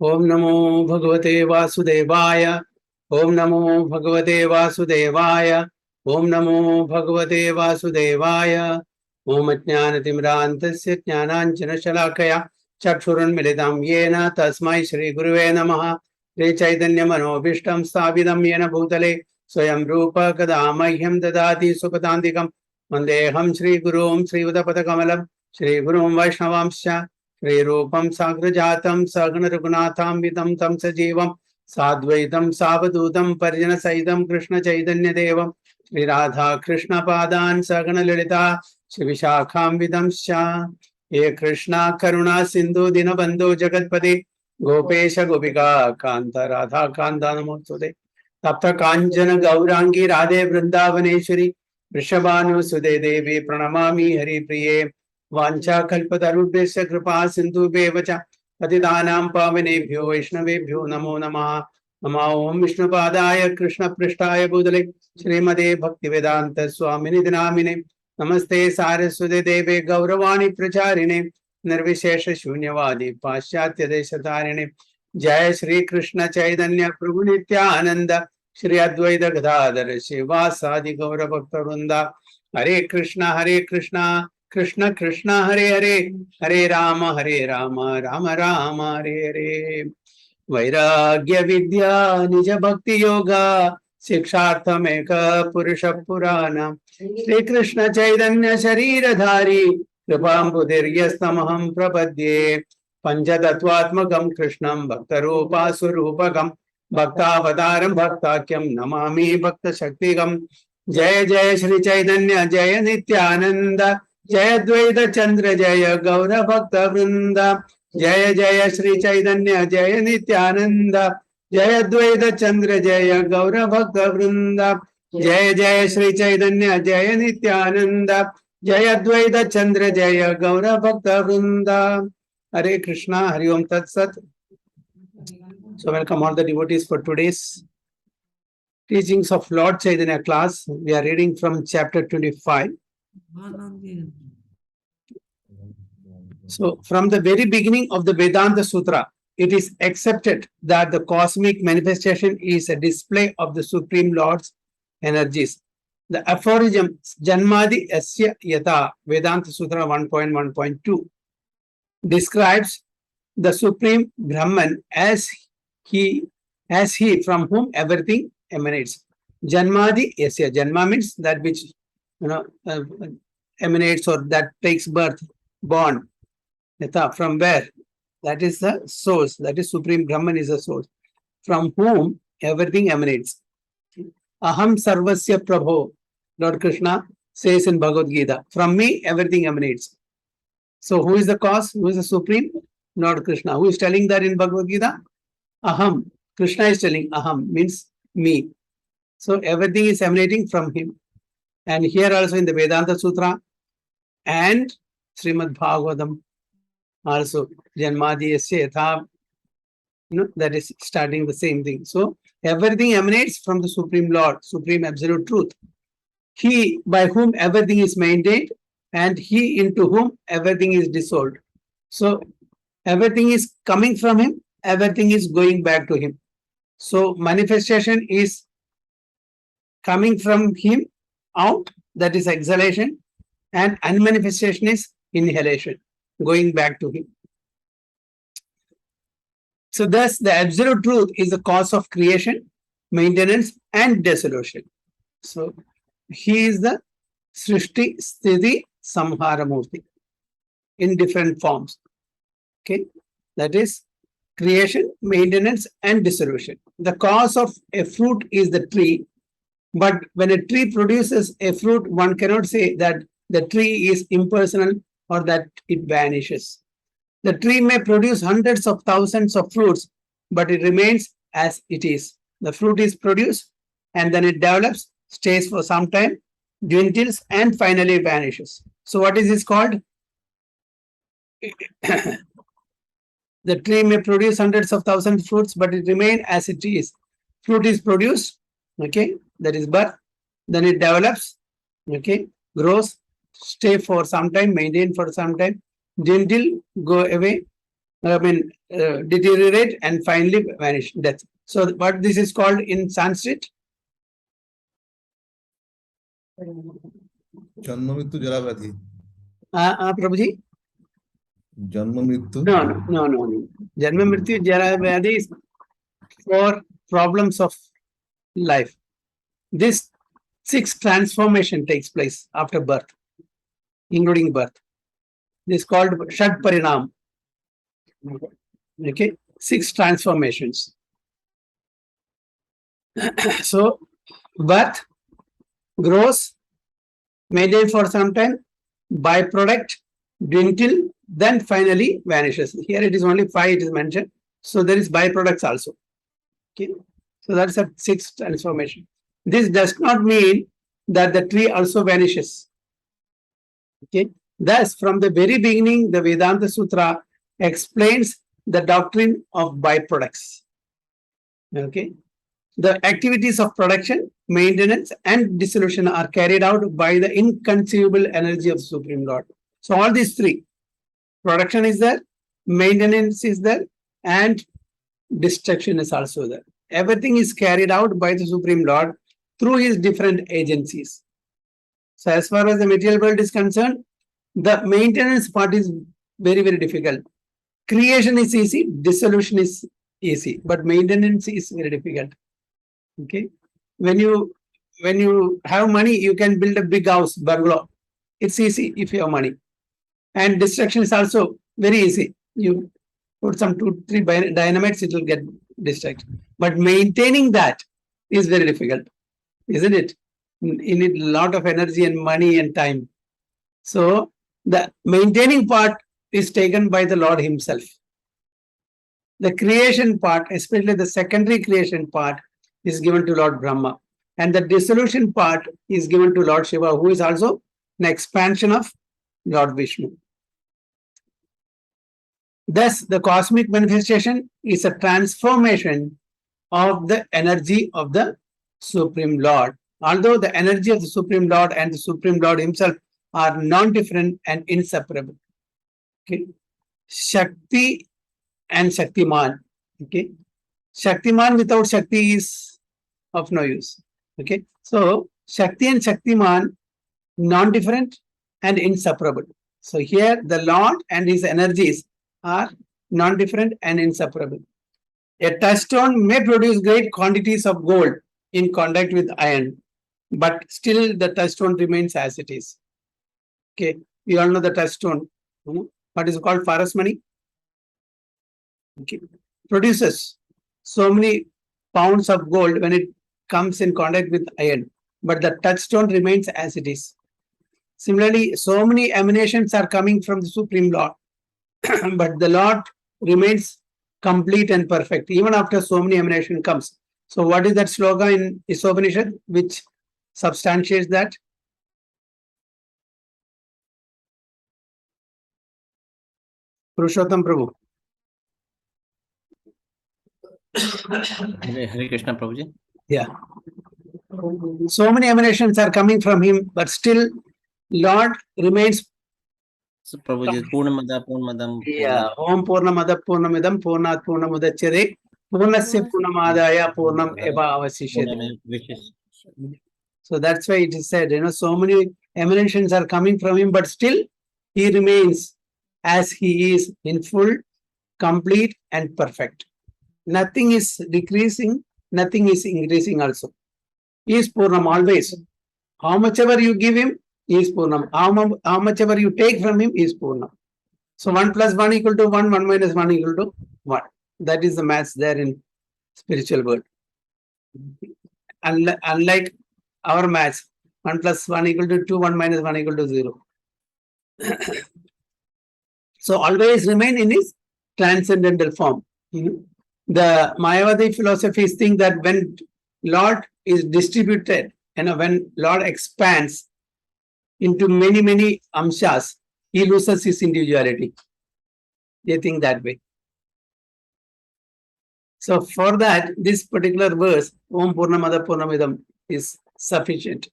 Om Namo Bhagavate Vasudevaya. Om Namo Bhagavate Vasudevaya. Om Namo Bhagavate Vasudevaya. Om Ajnanatimrantasya Jnananjana Shalakaya Chakshuranmilitam Yena Tasmai Shri Guruve Namaha. Shri Chaitanya Manobhishtam Sthapitam Yena Bhutale Swayam Rupa Kadamahyam Dadati Supatantikam Vandeham Shri Gurum Shri Udapatakamalam Shri Gurum Vaishnavamsya Shri Rupam Sagrajatam Sagana Raghunatham Vidam Tam Sajivam Sadvaitam Savadutam Parjana Saitam Krishna Chaitanya Devam Shri Radha Krishna Padan Sagana Lilita Shri Vishakham Vidam Sha Ye Krishna Karuna Sindhu Dinabandhu Jagatpati Gopesha Gopika Kanta Radha Kanta Namostude Tapta Kanjana Gaurangi Radhe Vrindavaneshwari Vrishabhanu Sude Devi Pranamami Hari Priye Vancha Kalpatarubhesya Kripa Sindhu Bevacha Patidanam Pavanebhyo Vaishnavebhyo Namo Namaha Namo Om Vishnu Padaya Krishna Prishtaya Budale Srimade Bhaktivedanta Swamini Dinamine Namaste Saraswate Deve Gauravani Pracharine Nirvishesha Shunyavadi Paschatya Deshatarine Jai Shri Krishna Chaitanya Prabhu Nityananda Shri Advaita Gadadhara Shiva Sadi Gaura Bhakta Vrinda Hare Krishna Krishna Krishna Hare Hare Hare Rama Rama Rama Hare Hare Vairagya Vidya Nija Bhakti Yoga Sikshartham Eka Purusha Purana Shri Krishna Chaitanya Sharira Dhari Kripam Buddhiryastamaham Prapadye Panchatatvatmakam Krishnam Bhaktarupa Surupakam Bhaktavataram Bhaktakyam Namami Bhakta Shaktigam Jaya Jaya Shri Chaitanya Jaya Nityananda Jaya Dvaita Chandra Jaya Gaura Bhakta Vrinda Jaya Jaya Shri Chaitanya Jaya Nityananda Jaya Dvaita Chandra Jaya Gaura Bhakta Vrinda Jaya Jaya Shri Chaitanya Jaya Nityananda Jaya Dvaita Chandra Jaya Gaura Bhakta Vrinda Hare Krishna Hari Om Tat Sat. So welcome all the devotees for today's teachings of Lord Chaitanya class. We are reading from chapter 25. So from the very beginning of the Vedanta Sutra, it is accepted that the cosmic manifestation is a display of the Supreme Lord's energies. The aphorism Janmadi Asya Yata Vedanta Sutra 1.1.2 describes the Supreme Brahman as he from whom everything emanates. Janmadi Asya. Janma means that which emanates or that takes birth, born. Yata, from where? That is the source. That is Supreme Brahman is the source. From whom everything emanates. Aham Sarvasya Prabho. Lord Krishna says in Bhagavad Gita, from me everything emanates. So who is the cause? Who is the Supreme? Lord Krishna. Who is telling that in Bhagavad Gita? Aham. Krishna is telling aham means me. So everything is emanating from him. And here also in the Vedanta Sutra and Srimad Bhagavatam also Janmadi Yatha, that is starting the same thing. So everything emanates from the Supreme Lord, Supreme Absolute Truth. He by whom everything is maintained and he into whom everything is dissolved. So everything is coming from him, everything is going back to him. So manifestation is coming from him out, that is exhalation, and unmanifestation is inhalation, going back to him. So thus the absolute truth is the cause of creation, maintenance, and dissolution. So he is the Srishti Sthiti Samhara Murti in different forms. Okay, that is creation, maintenance, and dissolution. The cause of a fruit is the tree, but when a tree produces a fruit, one cannot say that the tree is impersonal or that it vanishes. The tree may produce hundreds of thousands of fruits, but it remains as it is. The fruit is produced and then it develops, stays for some time, dwindles, and finally vanishes. So what is this called? The tree may produce hundreds of thousands of fruits, but it remains as it is. Fruit is produced, okay, that is birth, then it develops, okay, grows, stay for some time, maintain for some time, dwindle, go away, deteriorate and finally vanish, death. So what this is called in Sanskrit? जन्म मृत्यु जरा व्याधि. Prabhuji? जन्म मृत्यु. No. Janma Mrityu Jara Vyadhi is for problems of life. This 6 transformation takes place after birth, including birth. This is called Shad Parinam. Okay, 6 transformations. So, birth, grows, maintained for some time, byproduct, dwindle, then finally vanishes. Here it is only 5 it is mentioned. So there is byproducts also. Okay, so that's a 6 transformation. This does not mean that the tree also vanishes. Okay, thus from the very beginning, the Vedanta Sutra explains the doctrine of byproducts. Okay, the activities of production, maintenance, and dissolution are carried out by the inconceivable energy of Supreme Lord. So all these 3, production is there, maintenance is there, and destruction is also there. Everything is carried out by the Supreme Lord through his different agencies. So as far as the material world is concerned, the maintenance part is very, very difficult. Creation is easy, dissolution is easy, but maintenance is very difficult. Okay, when you have money, you can build a big house, bungalow. It's easy if you have money. And destruction is also very easy. You put some 2-3 dynamites, it will get destroyed. But maintaining that is very difficult, isn't it? You need a lot of energy and money and time. So the maintaining part is taken by the Lord himself. The creation part, especially the secondary creation part, is given to Lord Brahma. And the dissolution part is given to Lord Shiva, who is also an expansion of Lord Vishnu. Thus, the cosmic manifestation is a transformation of the energy of the Supreme Lord. Although the energy of the Supreme Lord and the Supreme Lord himself are non-different and inseparable. Okay, Shakti and Shaktiman. Okay, Shaktiman without Shakti is of no use. Okay, so Shakti and Shaktiman, non-different and inseparable. So here the Lord and his energies are non-different and inseparable. A touchstone may produce great quantities of gold in contact with iron, but still the touchstone remains as it is. Okay, we all know the touchstone. What is called Paras money? Okay, produces so many pounds of gold when it comes in contact with iron, but the touchstone remains as it is. Similarly, so many emanations are coming from the Supreme Lord, but the Lord remains complete and perfect even after so many emanation comes. So what is that slogan in Isopanishad which substantiates that? Purushottam Prabhu. Hare Krishna Prabhuji. Yeah. So many emanations are coming from him, but still Lord remains. So Prabhuji, Purnamada Purnamadam. Yeah. Om Purnamada Purnamidam Purnat Purnamudachyate Purnasya Purnamadaya Purnam Eva Avasishyate. So that's why it is said, so many emanations are coming from him, but still he remains as he is in full, complete and perfect. Nothing is decreasing, nothing is increasing also. He is Purnam always. How much ever you give him, he is Purnam. How much ever you take from him, he is Purnam. So 1 + 1 = 1, 1 - 1 = 1. That is the maths there in spiritual world. Unlike our maths, 1 + 1 = 2, 1 - 1 = 0. So always remain in his transcendental form. The Mayavadi philosophies think that when Lord is distributed, when Lord expands into many amshas, he loses his individuality. They think that way. So for that, this particular verse, Om Purnamada Purnamidam, is sufficient.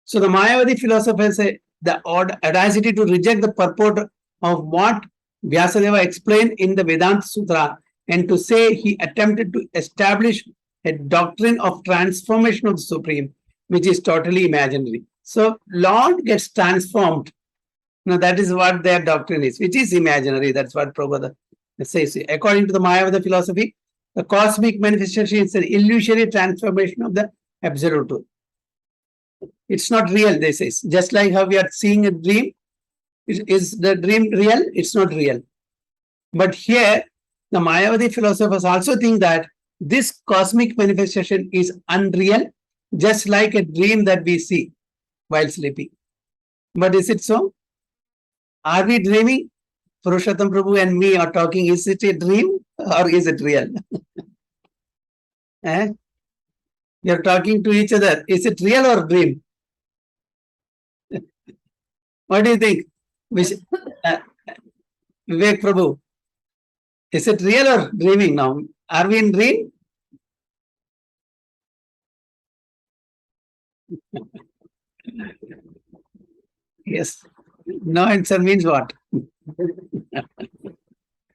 So the Mayavadi philosophers say the audacity to reject the purport of what Vyasadeva explained in the Vedanta Sutra, and to say he attempted to establish a doctrine of transformation of the Supreme, which is totally imaginary. So Lord gets transformed. Now that is what their doctrine is, which is imaginary. That's what Prabhupada says. According to the Mayavada philosophy, the cosmic manifestation is an illusory transformation of the absolute truth. It's not real, they say. Just like how we are seeing a dream. Is the dream real? It's not real. But here, the Mayavadi philosophers also think that this cosmic manifestation is unreal, just like a dream that we see while sleeping. But is it so? Are we dreaming? Purushottam Prabhu and me are talking. Is it a dream or is it real? You're talking to each other. Is it real or dream? What do you think? Vivek Prabhu, is it real or dreaming now? Are we in dream? Yes. No answer means what?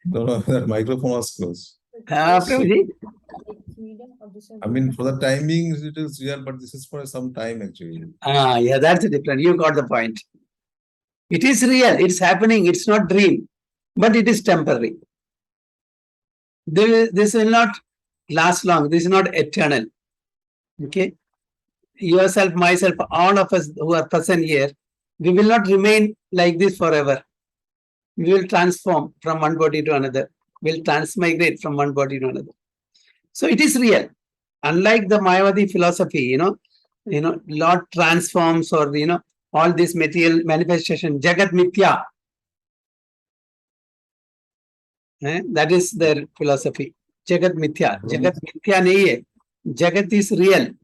No, that microphone was closed. Prabhuji? I mean, for the timing, it is real, but this is for some time actually. Yeah, that's different. You got the point. It is real. It's happening. It's not dream, but it is temporary. This will not last long. This is not eternal. Okay. Yourself, myself, all of us who are present here, we will not remain like this forever. We will transform from one body to another. We'll transmigrate from one body to another. So it is real. Unlike the Mayavadi philosophy, Lord transforms, or all this material manifestation, Jagat Mithya. That is their philosophy. Jagat Mithya. Jagat Mithya nahi hai. Jagat is real.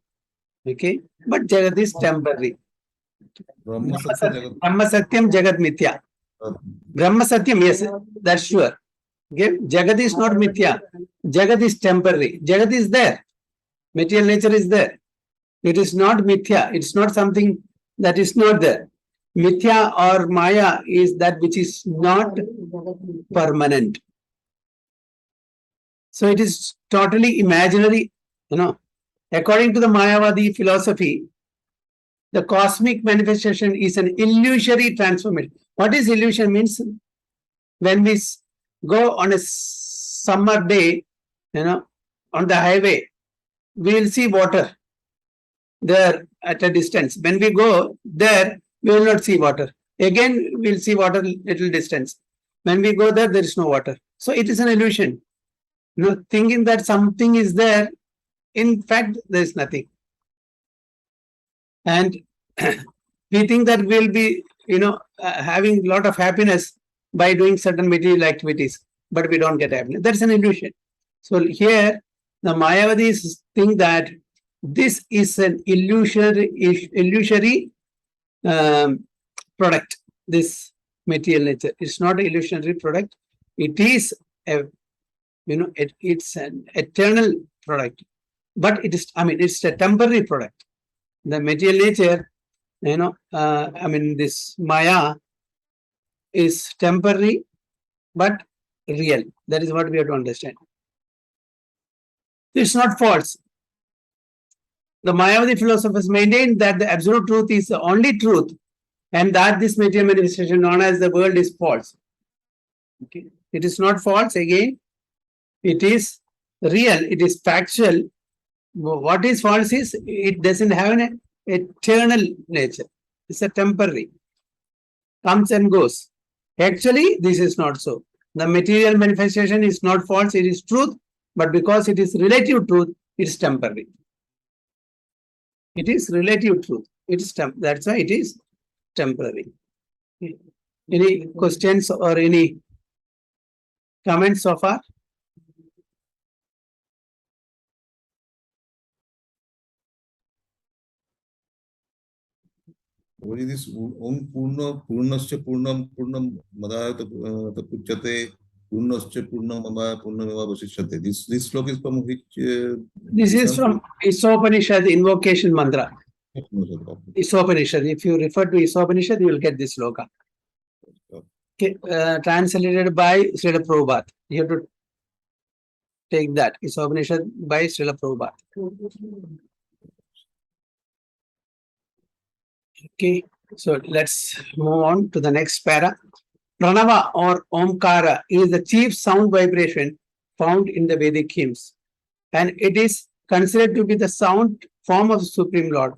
Okay. But Jagat is temporary. Brahma Satyam Brahma Satyam Jagat Mithya. Brahma Satyam, yes, that's sure. Okay. Jagat is not Mithya. Jagat is temporary. Jagat is there. Material nature is there. It is not Mithya. It's not something that is not there. Mithya or Maya is that which is not permanent. So it is totally imaginary, According to the Mayavadi philosophy, the cosmic manifestation is an illusory transformation. What is illusion means? When we go on a summer day, on the highway, we will see water there at a distance. When we go there, we will not see water. Again, we will see water little distance. When we go there, there is no water. So it is an illusion. Thinking that something is there, in fact, there is nothing. And we think that we'll be, having a lot of happiness by doing certain material activities, but we don't get happiness. That's an illusion. So here, the Mayavadis think that this is an illusory product. This material nature. It's not an illusionary product. It is it's an eternal product, but it's a temporary product. The material nature, this Maya is temporary, but real. That is what we have to understand. It's not false. The Mayavadi philosophers maintain that the absolute truth is the only truth, and that this material manifestation known as the world is false. Okay. It is not false again. It is real. It is factual. What is false is it doesn't have an eternal nature. It's a temporary. Comes and goes. Actually, this is not so. The material manifestation is not false. It is truth. But because it is relative truth, it is temporary. It is relative truth. That's why it is temporary. Any questions or any comments so far? What is this? Purnascha Purnam Madhayata Puchate Purnascha Purnamama Purnameva Vasishyate. This slok is from which? This is from Isopanishad invocation mantra. Isopanishad. If you refer to Isopanishad, you will get this sloka. Okay, translated by Srila Prabhupada. You have to take that. It's Upanishad by Srila Prabhupada. Okay, so let's move on to the next para. Pranava or Omkara is the chief sound vibration found in the Vedic hymns, and it is considered to be the sound form of the Supreme Lord.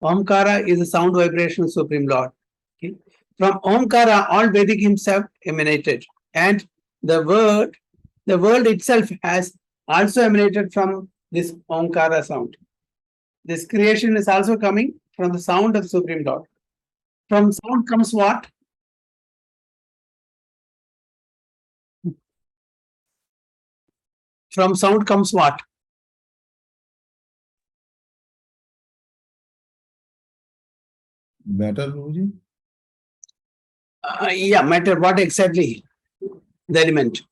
Omkara is the sound vibration of Supreme Lord. Okay. From Omkara, all Vedic hymns have emanated, and the world itself has also emanated from this Omkara sound. This creation is also coming from the sound of Supreme Lord. From sound comes what? From sound comes what? Matter, Guruji? Yeah, matter. What exactly? The element.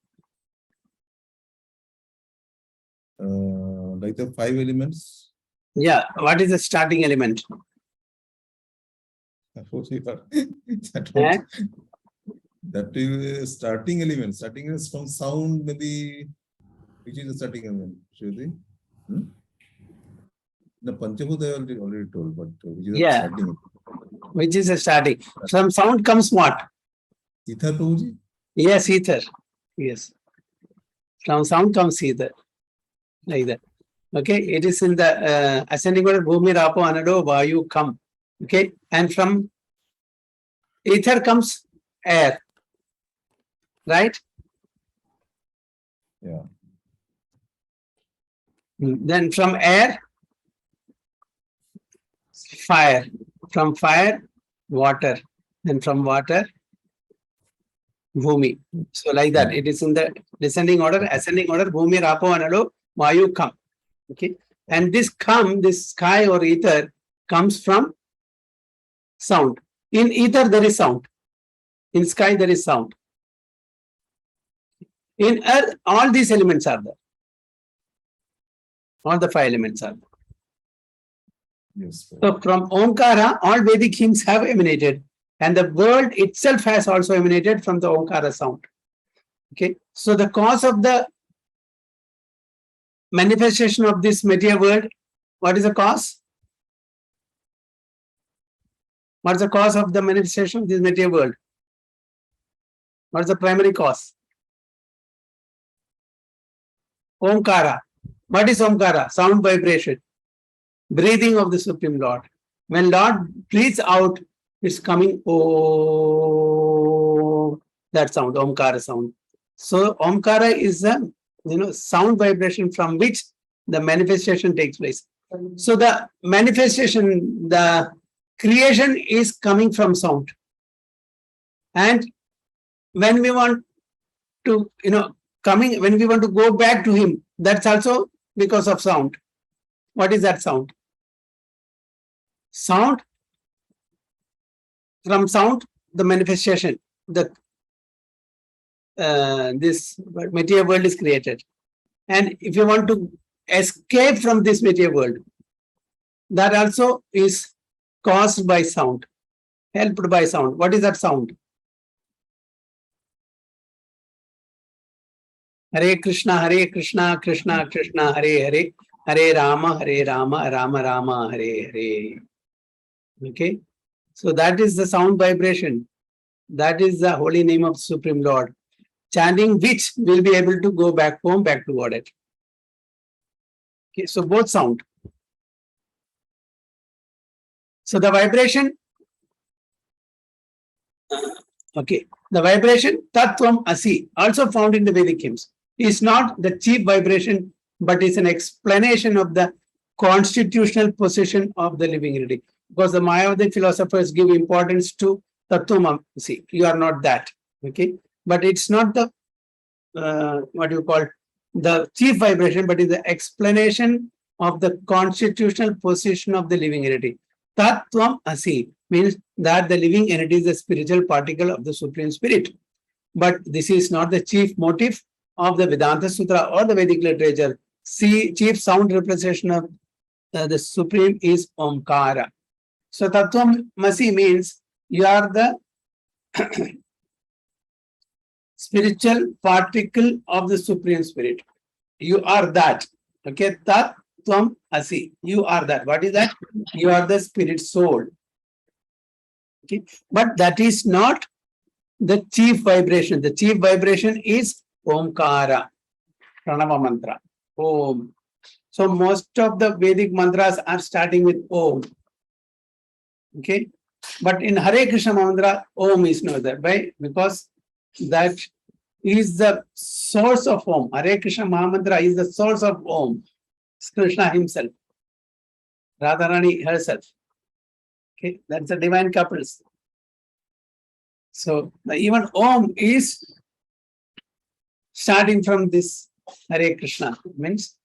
Like the 5 elements. Yeah. What is the starting element? Eh? That is starting element. Starting is from sound, maybe. Which is the starting element? Shruti? The Panchabhuta I already told, but which is the starting? Which is the starting? From sound comes what? Ether, Prabhuji? Yes, ether. Yes. From sound comes ether. Like that. Okay. It is in the ascending order, Bhumi, Rapo, Anado, Vayu, come. Okay. And from ether comes air. Right? Yeah. Then from air, fire. From fire, water. And from water, Bhumi. So like that. It is in the descending order, ascending order, Bhumi, Rapo, Anado, Vayu, come. Okay. And this sky or ether comes from sound. In ether, there is sound. In sky, there is sound. In earth, all these elements are there. All the 5 elements are there. Yes. So from Omkara, all Vedic hymns have emanated, and the world itself has also emanated from the Omkara sound. Okay. So the cause of the manifestation of this material world, what is the cause? What is the cause of the manifestation of this material world? What is the primary cause? Omkara. What is Omkara? Sound vibration. Breathing of the Supreme Lord. When Lord breathes out, it's coming, oh, that sound, Omkara sound. So Omkara is the sound vibration from which the manifestation takes place. So the manifestation, the creation is coming from sound. And when we want to, when we want to go back to him, that's also because of sound. What is that sound? Sound. From sound, the manifestation, this material world is created. And if you want to escape from this material world, that also is caused by sound, helped by sound. What is that sound? Hare Krishna, Krishna Krishna, Hare Hare, Hare Rama, Rama Rama, Hare Hare. Okay. So that is the sound vibration. That is the holy name of Supreme Lord. Chanting which will be able to go back home, back to Godhead. Okay, so both sound. So the vibration, okay, the vibration Tattvam Asi, also found in the Vedic hymns, is not the chief vibration, but is an explanation of the constitutional position of the living entity. Because the Mayavadi philosophers give importance to Tattvam Asi. You are not that. Okay, but it's not the what you call the chief vibration, but is the explanation of the constitutional position of the living entity. Tattvam Asi means that the living entity is the spiritual particle of the Supreme Spirit. But this is not the chief motive of the Vedanta Sutra or the Vedic literature. See, chief sound representation of the Supreme is Omkara. So Tattvam Asi means you are the spiritual particle of the Supreme Spirit. You are that. Okay, Tat Tvam Asi. You are that. What is that? You are the spirit soul. Okay, but that is not the chief vibration. The chief vibration is Omkara, Pranava mantra. Om. So most of the Vedic mantras are starting with Om. Okay, but in Hare Krishna mantra, Om is not there. Why? Because that is the source of Om. Hare Krishna Mahamantra is the source of Om. It's Krishna himself, Radharani herself. Okay, that's the divine couples. So even Om is starting from this Hare Krishna, means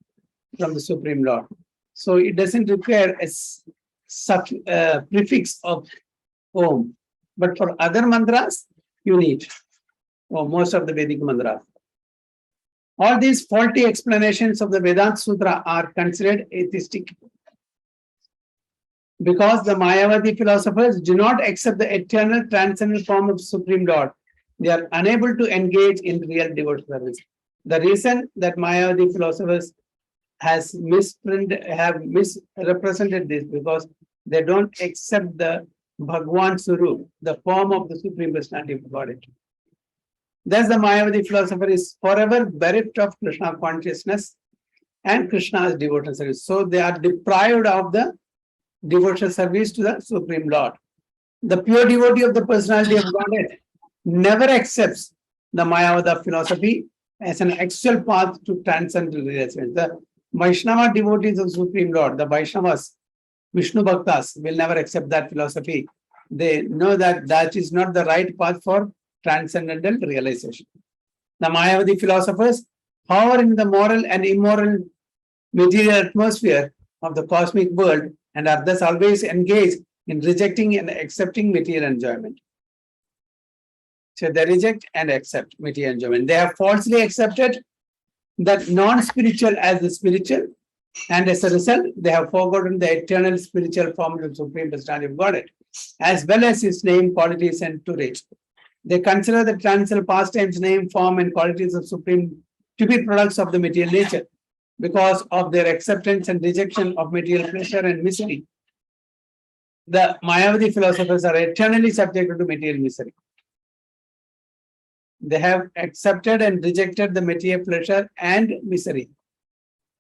from the Supreme Lord. So it doesn't require a prefix of Om. But for other mantras, you need, or most of the Vedic mantras. All these faulty explanations of the Vedanta Sutra are considered atheistic because the Mayavadi philosophers do not accept the eternal transcendental form of Supreme Lord. They are unable to engage in real devotional service. The reason that Mayavadi philosophers have misrepresented this because they don't accept the Bhagwan Swarup, the form of the Supreme Personality of Godhead. Thus, the Mayavadi philosopher is forever bereft of Krishna consciousness and Krishna's devotional service. So they are deprived of the devotional service to the Supreme Lord. The pure devotee of the personality of Godhead never accepts the Mayavada philosophy as an actual path to transcendental realization. The Vaishnava devotees of Supreme Lord, the Vaishnavas, Vishnu Bhaktas, will never accept that philosophy. They know that that is not the right path for transcendental realization. The Mayavadi philosophers hover in the moral and immoral material atmosphere of the cosmic world and are thus always engaged in rejecting and accepting material enjoyment. So they reject and accept material enjoyment. They have falsely accepted that non-spiritual as the spiritual, and as a result, they have forgotten the eternal spiritual form of the Supreme Personality of Godhead, as well as his name, qualities, and entourage. They consider the transcendental pastimes, name, form, and qualities of Supreme to be products of the material nature. Because of their acceptance and rejection of material pleasure and misery, the Mayavadi philosophers are eternally subjected to material misery. They have accepted and rejected the material pleasure and misery.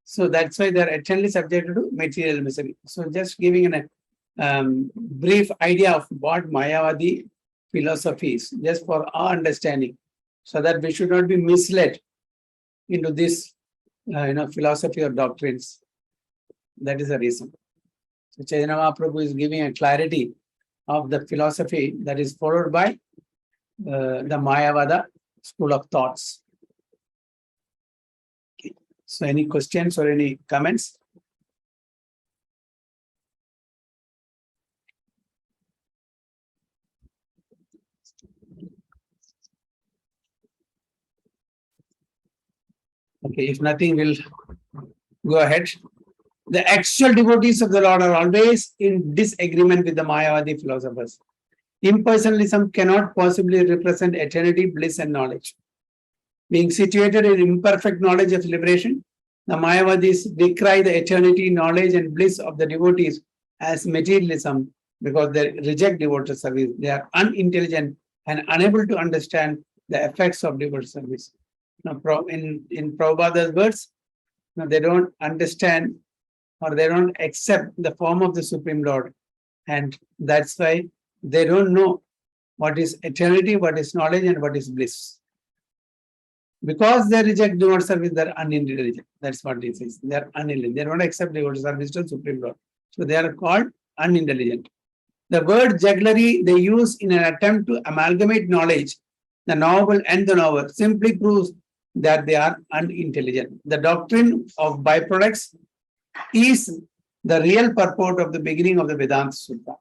So that's why they are eternally subjected to material misery. So just giving a brief idea of what Mayavadi philosophy is, just for our understanding, so that we should not be misled into this philosophy or doctrines. That is the reason. So Chaitanya Mahaprabhu is giving a clarity of the philosophy that is followed by the Mayavada school of thoughts. Okay. So any questions or any comments? Okay, if nothing, we'll go ahead. The actual devotees of the Lord are always in disagreement with the Mayavadi philosophers. Impersonalism cannot possibly represent eternity, bliss, and knowledge. Being situated in imperfect knowledge of liberation, the Mayavadis decry the eternity, knowledge, and bliss of the devotees as materialism because they reject devotional service. They are unintelligent and unable to understand the effects of devotional service. Now, in Prabhupada's words, they don't understand or they don't accept the form of the Supreme Lord. And that's why they don't know what is eternity, what is knowledge, and what is bliss. Because they reject devotional service, they're unintelligent. That's what it says. They're unintelligent. They don't accept devotional service to Supreme Lord. So they are called unintelligent. The word jugglery they use in an attempt to amalgamate knowledge, the novel and the novel, simply proves that they are unintelligent. The doctrine of byproducts is the real purport of the beginning of the Vedanta Sutra.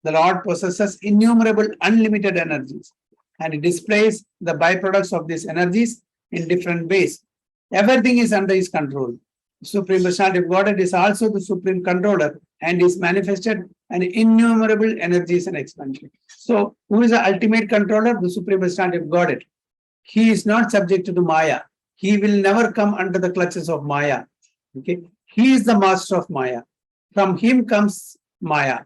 The Lord possesses innumerable unlimited energies, and he displays the byproducts of these energies in different ways. Everything is under his control. Supreme Personality of Godhead is also the supreme controller and is manifested in innumerable energies and expansion. So, who is the ultimate controller? The Supreme Personality of Godhead. he is not subjected to Maya. He will never come under the clutches of Maya. Okay, he is the master of Maya. From him comes Maya.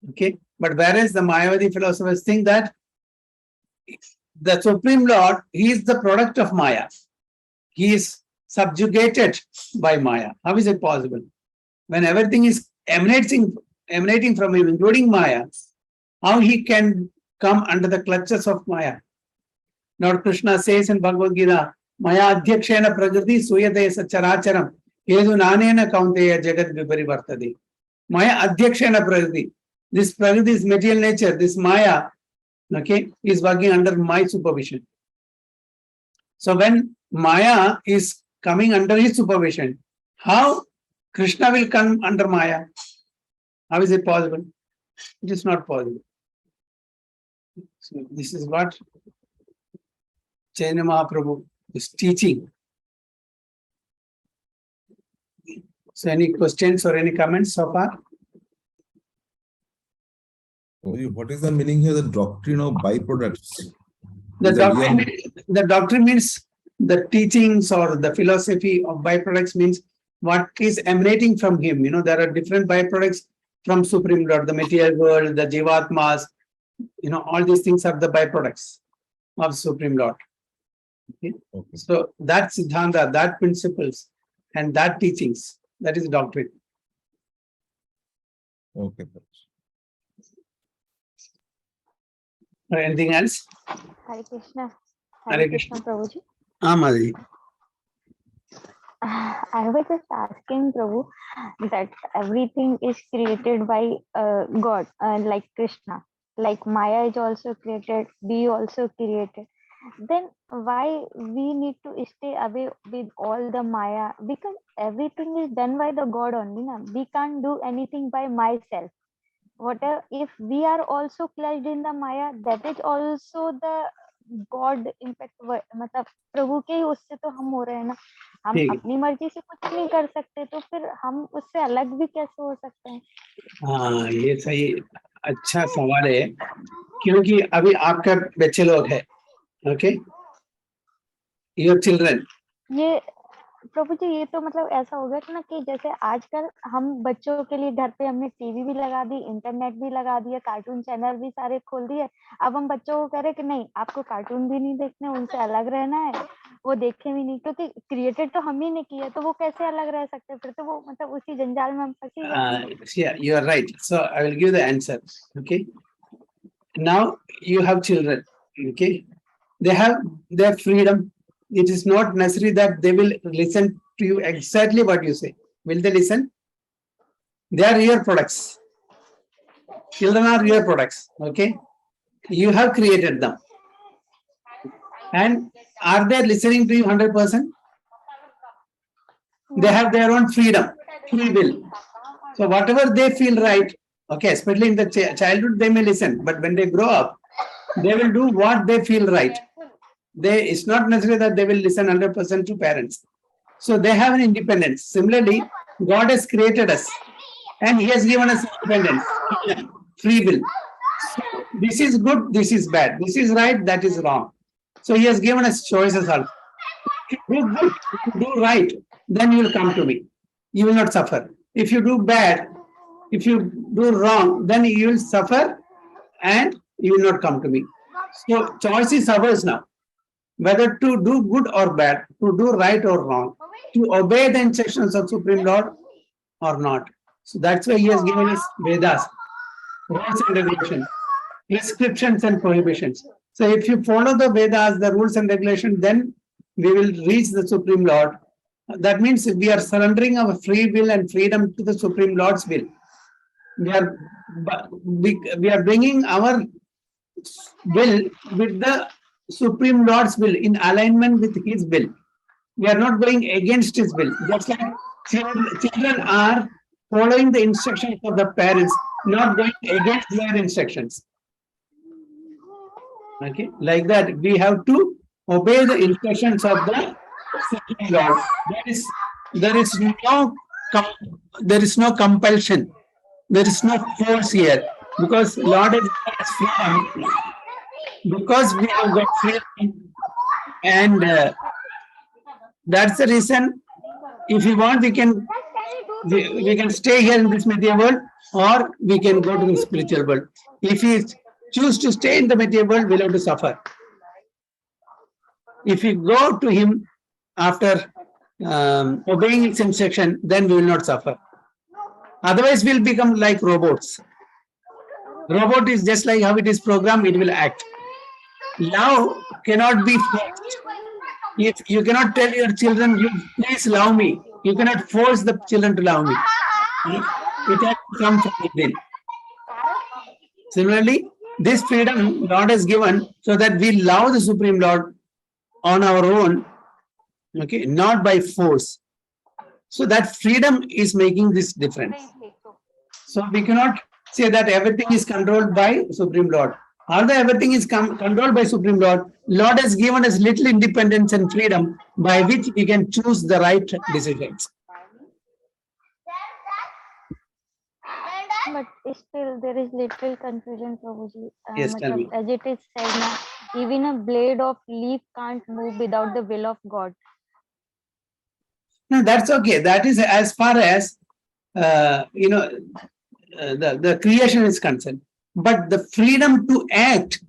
Okay, but whereas the Mayavadi philosophers think that the Supreme Lord, he is the product of Maya. He is subjugated by Maya. How is it possible? When everything is emanating from him, including Maya, how he can come under the clutches of Maya? Lord Krishna says in Bhagavad Gita, Maya adhyakshena prakriti suyate sacharacharam yedu nanena kaunteya jagat viparivartade. Maya adhyakshena prakriti. This prakriti is material nature. This Maya, okay, is working under my supervision. So when Maya is coming under his supervision, how Krishna will come under Maya? How is it possible? It is not possible. So this is what Chaitanya Mahaprabhu is teaching. So any questions or any comments so far? What is the meaning here? The doctrine of byproducts. The doctrine means the teachings or the philosophy of byproducts means what is emanating from him. You know, there are different byproducts from Supreme Lord, the material world, the Jivatmas, you know, all these things are the byproducts of Supreme Lord. Okay? Okay. So that Siddhanta, that principles and that teachings, that is doctrine. Okay. Or anything else? Hare Krishna. Hare Krishna. Prabhuji. Amadi. I was just asking Prabhu that everything is created by God, like Krishna, like Maya is also created, we also created. Then why we need to stay away with all the Maya? Because everything is done by the God only. Na? We can't do anything by myself. Whatever, if we are also clutched in the Maya, that is also the God impact. मतलब प्रभु के ही उससे तो हम हो रहे हैं ना, हम ठीक है। अपनी मर्जी से कुछ नहीं कर सकते, तो फिर हम उससे अलग भी कैसे हो सकते हैं? हाँ, ये सही अच्छा सवाल है, क्योंकि अभी आपका बच्चे लोग है, ओके, योर चिल्ड्रन. ये प्रभु जी, ये तो मतलब ऐसा हो गया कि ना कि जैसे आजकल हम बच्चों के लिए घर पे हमने टीवी भी लगा दी, इंटरनेट भी लगा दिया, कार्टून चैनल भी सारे खोल दिए. अब हम बच्चों को कह रहे कि नहीं, आपको कार्टून भी नहीं देखने, उनसे अलग रहना है, वो देखे भी नहीं, क्योंकि क्रिएटेड तो हम ही ने किया, तो वो कैसे अलग रह सकते? फिर तो वो मतलब उसी जंजाल में हम फंसी जाएंगे. Yeah, you are right. So I will give the answer. Okay. Now you have children. Okay. They have their freedom. It is not necessary that they will listen to you exactly what you say. Will they listen? They are your products. Children are your products. Okay. You have created them. And are they listening to you 100%? They have their own freedom, free will. So whatever they feel right, okay, especially in the childhood, they may listen, but when they grow up, they will do what they feel right. It's not necessary that they will listen 100% to parents. So they have an independence. Similarly, God has created us and He has given us independence, free will. So this is good, this is bad, this is right, that is wrong. So He has given us choices also. If you do good, if you do right, then you will come to me. You will not suffer. If you do bad, if you do wrong, then you will suffer and you will not come to me. So choice is ours now. Whether to do good or bad, to do right or wrong, to obey the instructions of Supreme Lord or not. So that's why He has given us Vedas, rules and regulations, prescriptions and prohibitions. So if you follow the Vedas, the rules and regulations, then we will reach the Supreme Lord. That means we are surrendering our free will and freedom to the Supreme Lord's will. We are bringing our will with the Supreme Lord's will, in alignment with His will. We are not going against His will. Just like children are following the instructions of the parents, not going against their instructions. Okay, like that, we have to obey the instructions of the Supreme Lord. There is no compulsion. There is no force here, because Lord has given us freedom. Because we have got freedom, And that's the reason, if you want, we can stay here in this material world, or we can go to the spiritual world. If we choose to stay in the material world, we'll have to suffer. If we go to him after obeying his instruction, then we will not suffer. Otherwise, we'll become like robots. Robot is just like how it is programmed, it will act. Love cannot be forced. If you cannot tell your children, you please love me, you cannot force the children to love me. It has to come from within. Similarly, this freedom Lord has given so that we love the Supreme Lord on our own, okay, not by force. So that freedom is making this difference. So we cannot say that everything is controlled by Supreme Lord. Although everything is controlled by Supreme Lord, Lord has given us little independence and freedom by which we can choose the right decisions. But still there is little confusion, Prabhuji. Yes, tell me. As it is said now, even a blade of leaf can't move without the will of God. No, that's okay. That is as far as the creation is concerned. But the freedom to act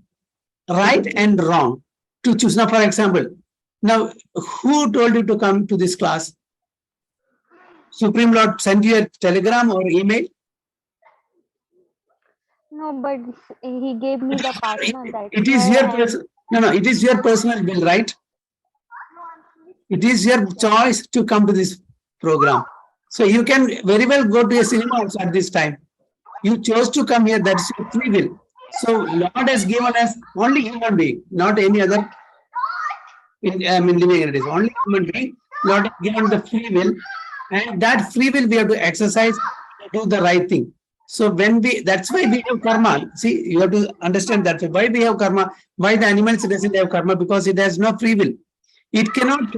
right and wrong, to choose. Now, for example, now who told you to come to this class? Supreme Lord sent you a telegram or email? No, but he gave me the partner. It is your it is your personal will, right? It is your choice to come to this program. So you can very well go to a cinema also at this time. You chose to come here, that's your free will. So Lord has given us only human being, not any other living entities, only human being. Lord has given the free will, and that free will we have to exercise to do the right thing. So that's why we have karma. See, you have to understand that why we have karma, why the animals doesn't have karma, because it has no free will. It cannot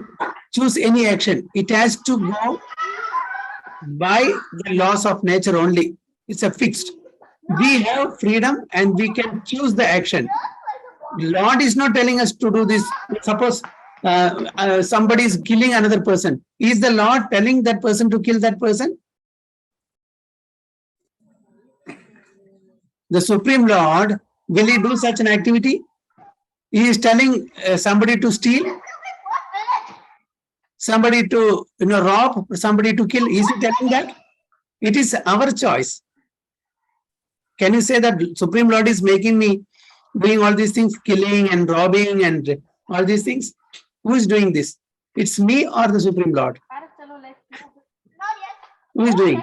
choose any action. It has to go by the laws of nature only. It's a fixed. We have freedom and we can choose the action. Lord is not telling us to do this. Suppose somebody is killing another person. Is the Lord telling that person to kill that person? The Supreme Lord, will he do such an activity? He is telling somebody to steal, somebody to rob, somebody to kill. Is he telling that? It is our choice. Can you say that Supreme Lord is making me doing all these things, killing and robbing and all these things? Who is doing this? It's me or the Supreme Lord? Who is doing?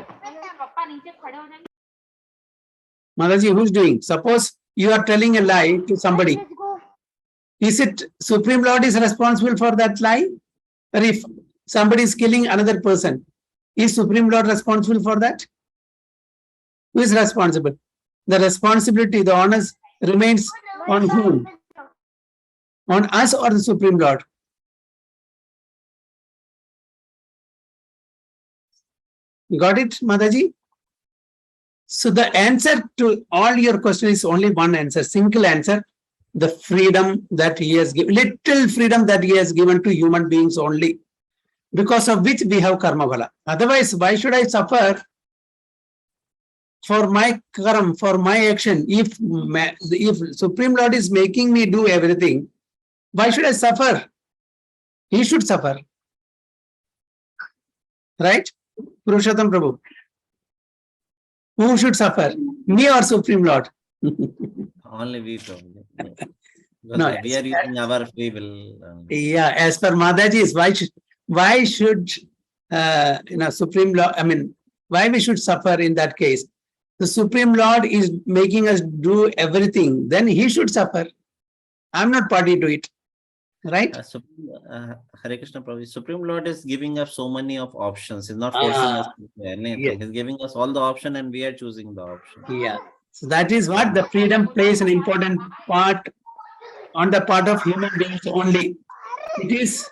Mataji, who is doing? Suppose you are telling a lie to somebody. Is it Supreme Lord is responsible for that lie? Or if somebody is killing another person, is Supreme Lord responsible for that? Who is responsible? The responsibility, the onus remains on whom? On us or the Supreme Lord? Got it, Mataji? So the answer to all your questions is only one answer, single answer. The freedom that he has given, little freedom that he has given to human beings only, because of which we have karma bhala. Otherwise, why should I suffer for my karma, for my action? If Supreme Lord is making me do everything, why should I suffer? He should suffer. Right? Purushottam Prabhu. Who should suffer? Me or Supreme Lord? Only we, probably. No, we are using our free will. Yeah, as per Mataji's, why should Supreme Lord, why we should suffer in that case? The Supreme Lord is making us do everything, then he should suffer. I'm not party to it. Right? Hare Krishna Prabhu, Supreme Lord is giving us so many of options. He's not forcing us to do anything. Yes. He's giving us all the option and we are choosing the option. Yeah. So that is what the freedom plays an important part on the part of human beings only. It is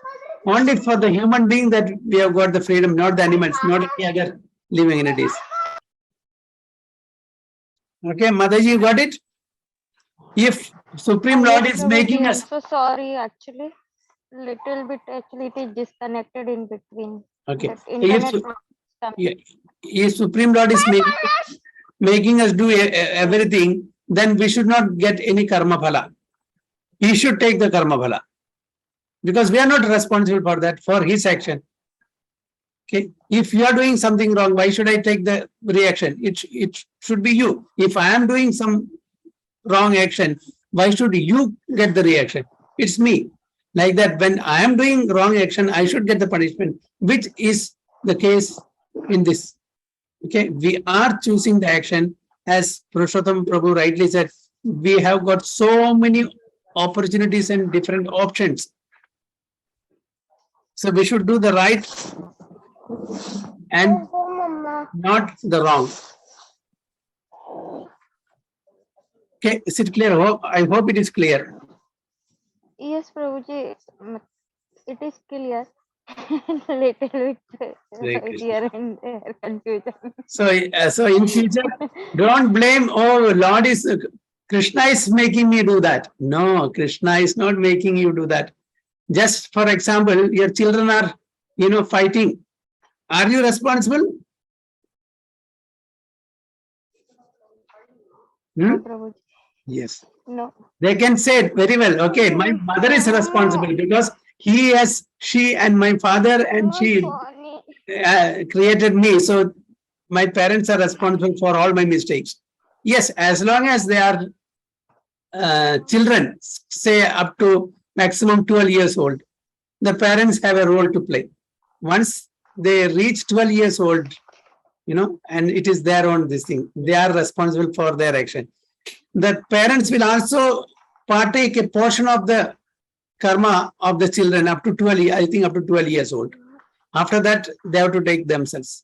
only for the human being that we have got the freedom, not the animals, not any other living entities. Okay, Mataji, you got it? If Supreme Lord is making us... So sorry, actually. Little bit actually it is disconnected in between. Okay. That internet If, was coming. yeah, if Supreme Lord is making us do everything, then we should not get any karma phala. He should take the karma phala. Because we are not responsible for that, for his action. Okay. If you are doing something wrong, why should I take the reaction? It should be you. If I am doing some wrong action, why should you get the reaction? It's me. Like that, when I am doing wrong action, I should get the punishment, which is the case in this. Okay, we are choosing the action, as Purushottam Prabhu rightly said. We have got so many opportunities and different options. So we should do the right and not the wrong. Okay, is it clear? I hope it is clear. Yes, Prabhuji, it is clear. Little bit Hare Krishna. here and there confusion. So in future, don't blame, oh, Lord is, Krishna is making me do that. No, Krishna is not making you do that. Just for example, your children are, fighting. Are you responsible? No, Hmm? Prabhuji. Yes. No. They can say it very well. Okay, my mother is responsible because she and my father and she created me. So my parents are responsible for all my mistakes. Yes, as long as they are children, say up to maximum 12 years old, the parents have a role to play. Once they reach 12 years old, and it is their own this thing, they are responsible for their action. The parents will also partake a portion of the karma of the children up to 12, I think up to 12 years old. After that, they have to take themselves.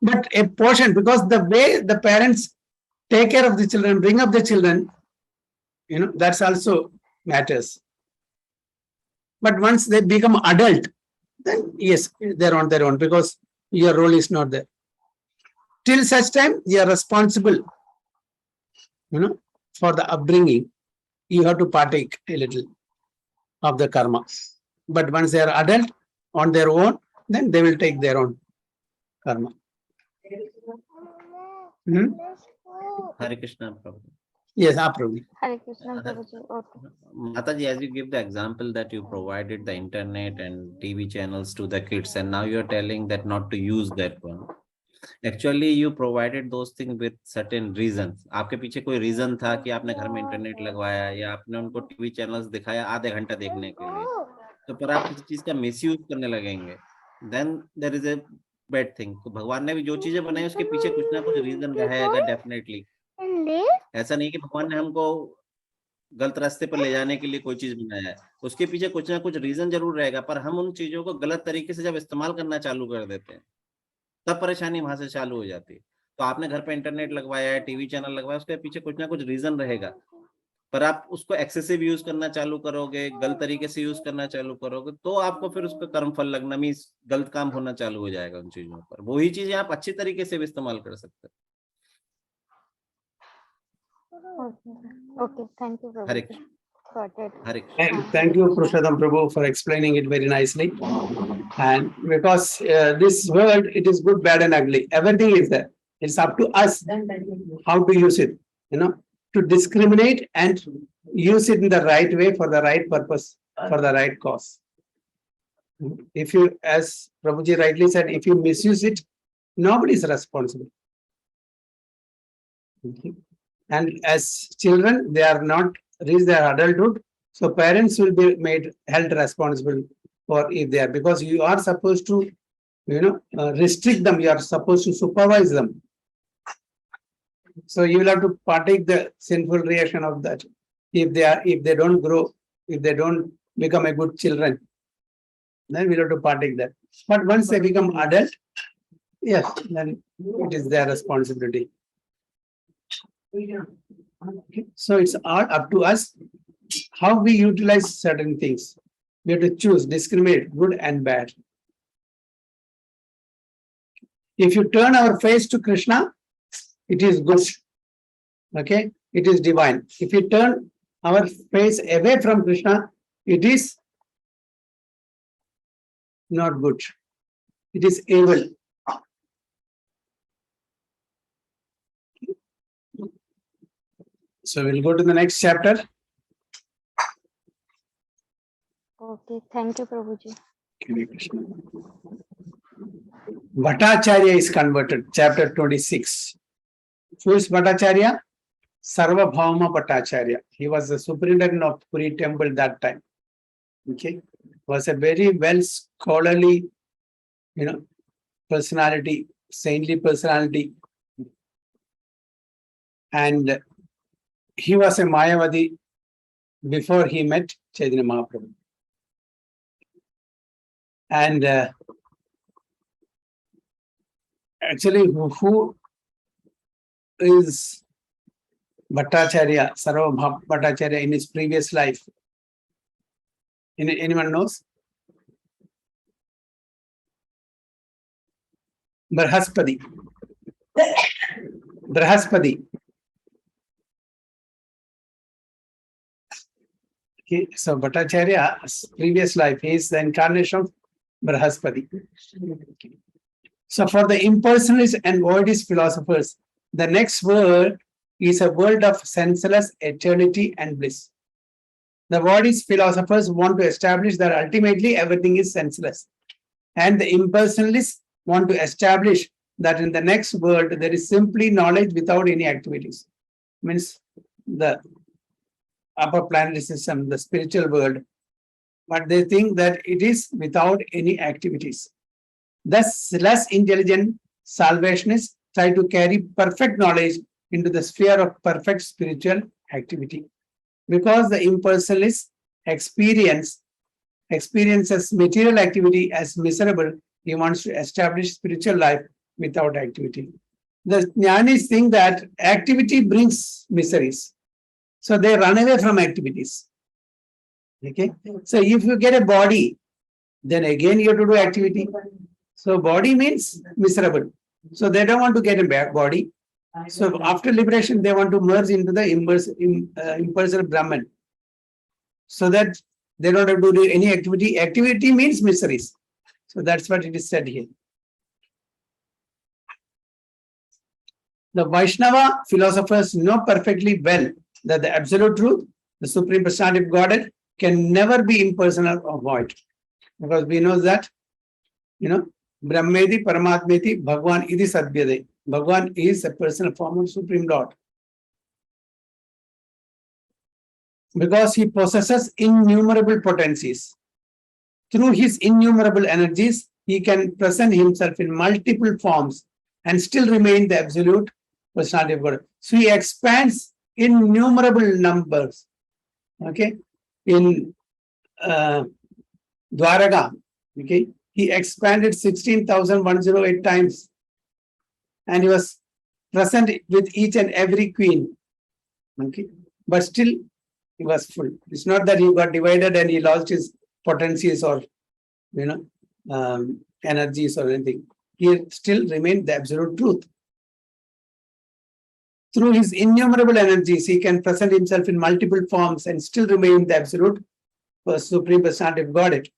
But a portion, because the way the parents take care of the children, bring up the children, that's also matters. But once they become adult, then yes, they're on their own because your role is not there. Till such time, you are responsible, for the upbringing. You have to partake a little of the karma. But once they are adult on their own, then they will take their own karma. Hare Krishna, Prabhu. Yes, Prabhu. Hare Krishna, Prabhuji. Okay. Mataji, as you give the example that you provided the internet and TV channels to the kids, and now you're telling that not to use that one. Actually, you provided those things with certain reasons. आपके पीछे कोई reason था कि आपने घर में internet लगवाया या आपने उनको टीवी चैनल्स दिखाया आधे घंटा देखने के लिए, तो पर आप किसी चीज का मिसयूज करने लगेंगे, then there is a bad thing. तो भगवान ने भी जो चीजें बनाई उसके पीछे कुछ ना कुछ रीजन रहेगा डेफिनेटली. ऐसा नहीं कि भगवान ने हमको गलत रास्ते पर ले जाने के लिए कोई चीज बनाया है, उसके पीछे कुछ ना कुछ रीजन जरूर रहेगा, पर हम उन चीजों को गलत तरीके से जब इस्तेमाल करना चालू कर देते हैं तब परेशानी वहां से चालू हो जाती है. तो आपने घर पे इंटरनेट लगवाया है, टीवी चैनल लगवाया, उसके पीछे कुछ ना कुछ रीजन रहेगा, पर आप उसको एक्सेसिव यूज करना चालू करोगे, गलत तरीके से यूज करना चालू करोगे, तो आपको फिर उसका कर्म फल लगना, मींस गलत काम होना चालू हो जाएगा उन चीजों पर. वही चीजें आप अच्छी तरीके से भी इस्तेमाल कर सकते हो. Okay, thank you, Hare Prabhuji. Got it. Hare And thank you, Purushottam Prabhu, for explaining it very nicely. And because this world, it is good, bad, and ugly. Everything is there. It's up to us how to use it, to discriminate and use it in the right way for the right purpose, for the right cause. If you, as Prabhuji rightly said, if you misuse it, nobody is responsible. And as children, they are not reached their adulthood, so parents will be held responsible for if they are, because you are supposed to, restrict them. You are supposed to supervise them. So you will have to partake the sinful reaction of that. If they don't grow, if they don't become a good children, then we have to partake that. But once they become adult, yes, then it is their responsibility. So it's all up to us how we utilize certain things. We have to choose, discriminate good and bad. If you turn our face to Krishna, it is good. Okay, it is divine. If you turn our face away from Krishna, it is not good. It is evil. So we'll go to the next chapter. Okay, thank you, Prabhuji. Hare Krishna. Bhattacharya is converted, chapter 26. Who is Bhattacharya? Sarvabhauma Bhattacharya. He was the superintendent of Puri temple that time. Okay, was a very well scholarly, personality, saintly personality, and he was a Mayavadi before he met Chaitanya Mahaprabhu. And actually, who is Bhattacharya, Sarvabhauma Bhattacharya in his previous life? Anyone knows? Brahaspati. Brahaspati. Okay, so Bhattacharya's previous life, he is the incarnation of Brahaspati. Okay. So for the impersonalists and voidist philosophers, the next world is a world of senseless eternity and bliss. The voidist philosophers want to establish that ultimately everything is senseless. And the impersonalists want to establish that in the next world, there is simply knowledge without any activities. Means the upper planetary system, the spiritual world, but they think that it is without any activities. Thus, less intelligent salvationists try to carry perfect knowledge into the sphere of perfect spiritual activity. Because the impersonalist experiences material activity as miserable, he wants to establish spiritual life without activity. The jnanis think that activity brings miseries. So they run away from activities. Okay. So if you get a body, then again you have to do activity. So body means miserable. So they don't want to get a body. So after liberation, they want to merge into the impersonal Brahman. So that they don't have to do any activity. Activity means miseries. So that's what it is said here. The Vaishnava philosophers know perfectly well that the absolute truth, the Supreme Personality of Godhead, can never be impersonal or void. Because we know that, Brahmedi Paramatmeti Bhagwan Idi Sadhyade. Bhagwan is a personal form of Supreme Lord. Because he possesses innumerable potencies. Through his innumerable energies, he can present himself in multiple forms and still remain the absolute personality of God. So he expands innumerable numbers. Okay, in Dwaraka, okay, he expanded 16,108 times, and he was present with each and every queen. Okay, but still he was full. It's not that he got divided and he lost his potencies or energies or anything. He still remained the absolute truth. Through his innumerable energies, he can present himself in multiple forms and still remain the absolute Supreme Personality of Godhead.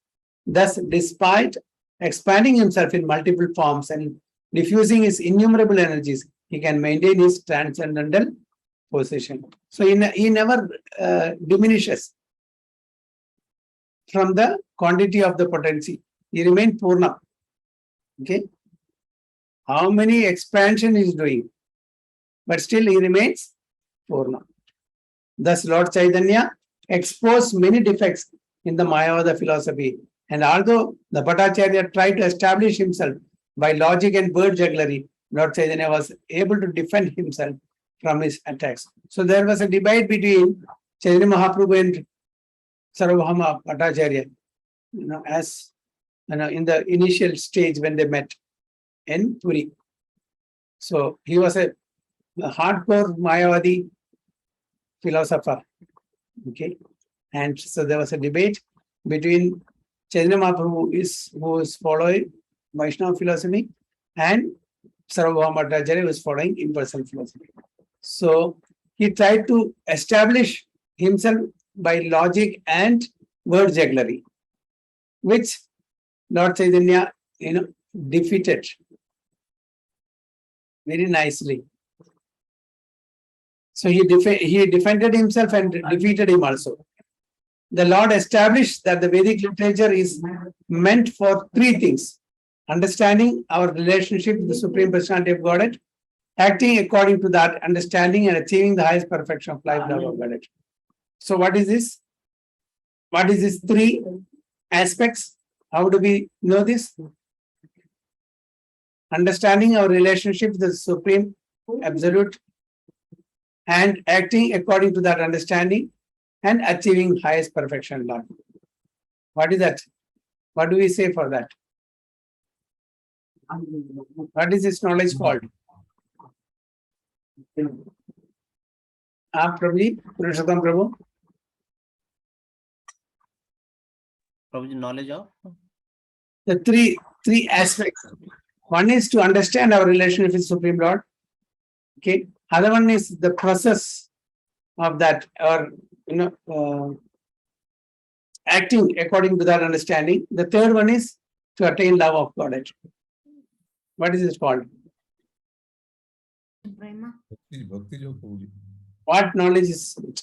Thus, despite expanding himself in multiple forms and diffusing his innumerable energies, he can maintain his transcendental position. So he never diminishes from the quantity of the potency. He remains Purna. Okay. How many expansion he is doing? But still he remains Purna. Thus, Lord Chaitanya exposed many defects in the Mayavada philosophy. And although the Bhattacharya tried to establish himself by logic and word jugglery, Lord Chaitanya was able to defend himself from his attacks. So there was a debate between Chaitanya Mahaprabhu and Sarvabhauma Bhattacharya, as in the initial stage when they met in Puri. So he was a hardcore Mayavadi philosopher. Okay, and so there was a debate between Chaitanya Mahaprabhu who is following Vaishnava philosophy, and Sarvabhauma Bhattacharya was following impersonal philosophy. So he tried to establish himself by logic and word jugglery, which Lord Chaitanya, defeated very nicely. So he defended himself and defeated him also. The Lord established that the Vedic literature is meant for three things: understanding our relationship with the Supreme Personality of Godhead, acting according to that understanding, and achieving the highest perfection of life, love of Godhead. So what is this? What is these three aspects? How do we know this? Understanding our relationship with the Supreme Absolute, and acting according to that understanding, and achieving highest perfection, Lord. What is that? What do we say for that? What is this knowledge called? Prabhuji, Purushottam Prabhu. Prabhuji, knowledge of? The three aspects. One is to understand our relationship with Supreme Lord. Okay. Other one is the process of that, or acting according to that understanding. The third one is to attain love of Godhead. What is it called? Bhakti Jog, Prabhuji. What knowledge is it?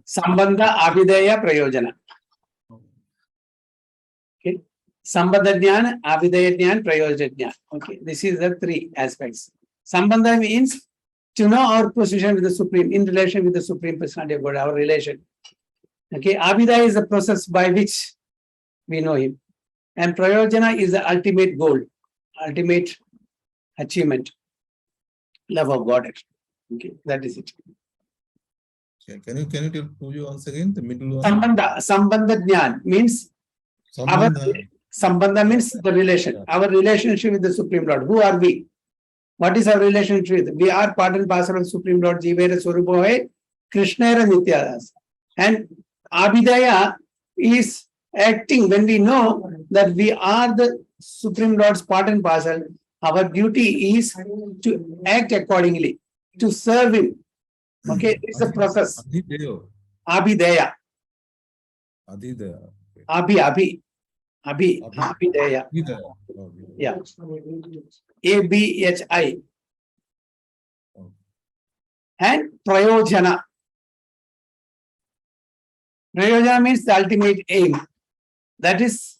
Sambandha, Abhideya, Prayojana. Okay. Sambandha Jnana, Abhideya Jnana, Prayojana Jnana. Okay. This is the three aspects. Sambandha means to know our position with the Supreme, in relation with the Supreme Personality of God, our relation. Okay. Abhidaya is the process by which we know him. And Prayojana is the ultimate goal, ultimate achievement, love of God. Okay, that is it. Okay. Can you tell Prabhuji once again the middle one? Sambandha Jnana means Sambandha means the relation, our relationship with the Supreme Lord. Who are we? What is our relationship with? We are part and parcel of Supreme Lord Jivera Swarupohe, Krishnera Nityadas. And Abhidaya is acting when we know that we are the Supreme Lord's part and parcel. Our duty is to act accordingly, to serve him. Okay, it's a process. Abhidaya. Abhidaya. Yeah. ABHI. And Prayojana. Prayojana means the ultimate aim. That is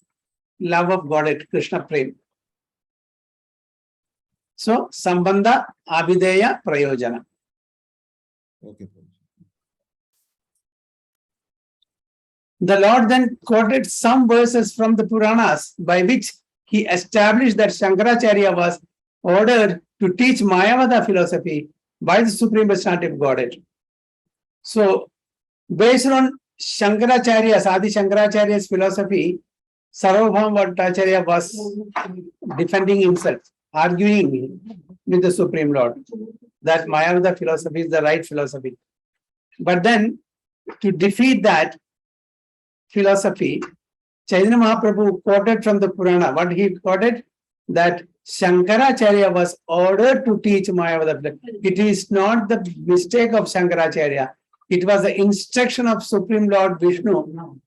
love of Godhead, Krishna Prem. So, Sambandha, Abhideya, Prayojana. Okay. The Lord then quoted some verses from the Puranas by which he established that Shankaracharya was ordered to teach Mayavada philosophy by the Supreme Personality of Godhead. So, based on Shankaracharya's, Adi Shankaracharya's philosophy, Sarvabhauma Bhattacharya was defending himself, arguing with the Supreme Lord that Mayavada philosophy is the right philosophy. But then, to defeat that philosophy, Chaitanya Mahaprabhu quoted from the Purana. What he quoted? That Shankaracharya was ordered to teach Mayavada philosophy. It is not the mistake of Shankaracharya. It was the instruction of Supreme Lord Vishnu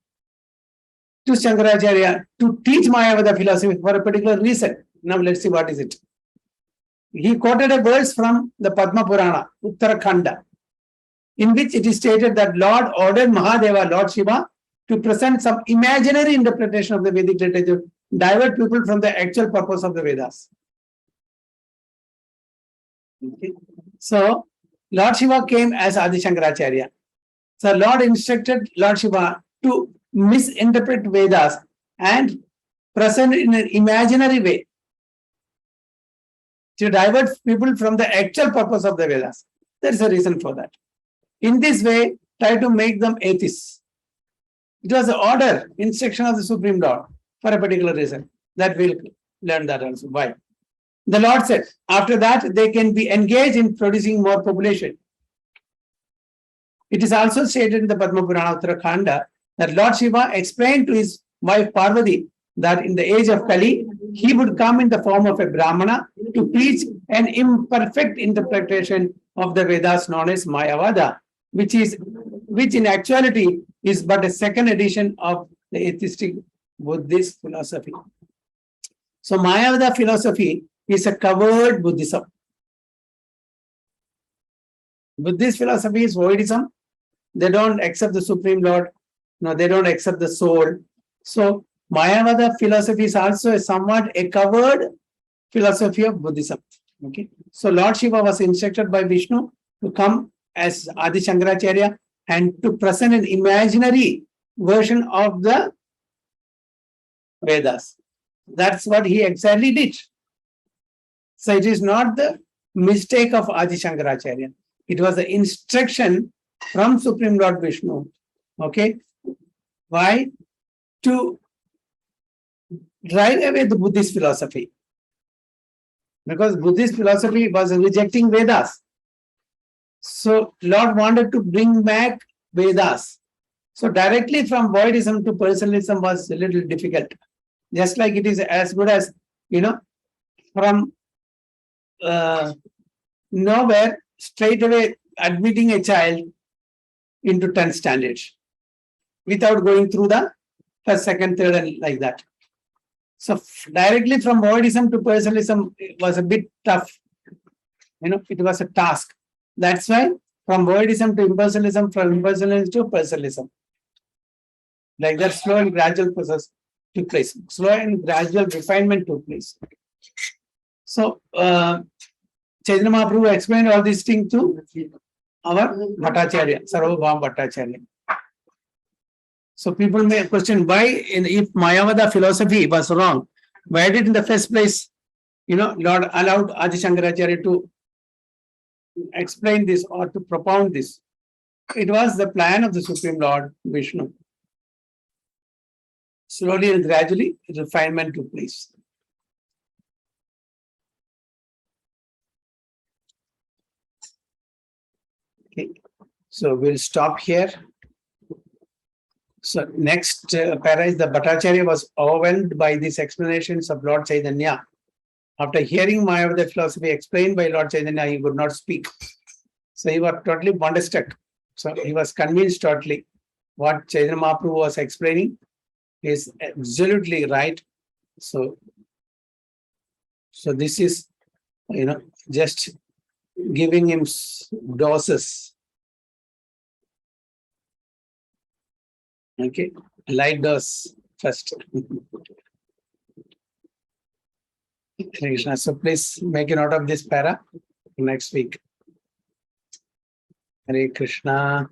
to Shankaracharya to teach Mayavada philosophy for a particular reason. Now let's see what is it. He quoted a verse from the Padma Purana, Uttarakhanda, in which it is stated that Lord ordered Mahadeva, Lord Shiva, to present some imaginary interpretation of the Vedic literature, divert people from the actual purpose of the Vedas. Okay. So, Lord Shiva came as Adi Shankaracharya. So, Lord instructed Lord Shiva to misinterpret Vedas and present in an imaginary way to divert people from the actual purpose of the Vedas. There is a reason for that. In this way, try to make them atheists. It was the order, instruction of the Supreme Lord for a particular reason. That we'll learn that also. Why? The Lord said, after that, they can be engaged in producing more population. It is also stated in the Padma Purana Uttarakhanda that Lord Shiva explained to his wife Parvati that in the age of Kali, he would come in the form of a Brahmana to teach an imperfect interpretation of the Vedas known as Mayavada, which in actuality is but a second edition of the atheistic Buddhist philosophy. So Mayavada philosophy is a covered Buddhism. Buddhist philosophy is voidism. They don't accept the Supreme Lord. No, they don't accept the soul. So Mayavada philosophy is also somewhat a covered philosophy of Buddhism. Okay. So Lord Shiva was instructed by Vishnu to come as Adi Shankaracharya and to present an imaginary version of the Vedas. That's what he exactly did. So it is not the mistake of Adi Shankaracharya. It was the instruction from Supreme Lord Vishnu. Okay. Why? To drive away the Buddhist philosophy. Because Buddhist philosophy was rejecting Vedas. So Lord wanted to bring back Vedas. So directly from voidism to personalism was a little difficult. Just like it is as good as, from nowhere straight away admitting a child into 10th standard without going through the first, second, third, and like that. So directly from voidism to personalism was a bit tough. It was a task. That's why from voidism to impersonalism, from impersonalism to personalism. Like that slow and gradual process took place. Slow and gradual refinement took place. So Chaitanya Mahaprabhu explained all these things to our Bhattacharya, Sarvabhauma Bhattacharya. So people may question why, if Mayavada philosophy was wrong, why did in the first place, Lord allowed Adi Shankaracharya to explain this or to propound this? It was the plan of the Supreme Lord Vishnu. Slowly and gradually, refinement took place. Okay, so we'll stop here. So next para is the Bhattacharya was overwhelmed by these explanations of Lord Chaitanya. After hearing Mayavada philosophy explained by Lord Chaitanya, he could not speak. So he was totally wonderstruck. So he was convinced totally what Chaitanya Mahaprabhu was explaining is absolutely right. So this is, just giving him doses. Okay, light dose first. Krishna. So please make a note of this para next week. Hare Krishna.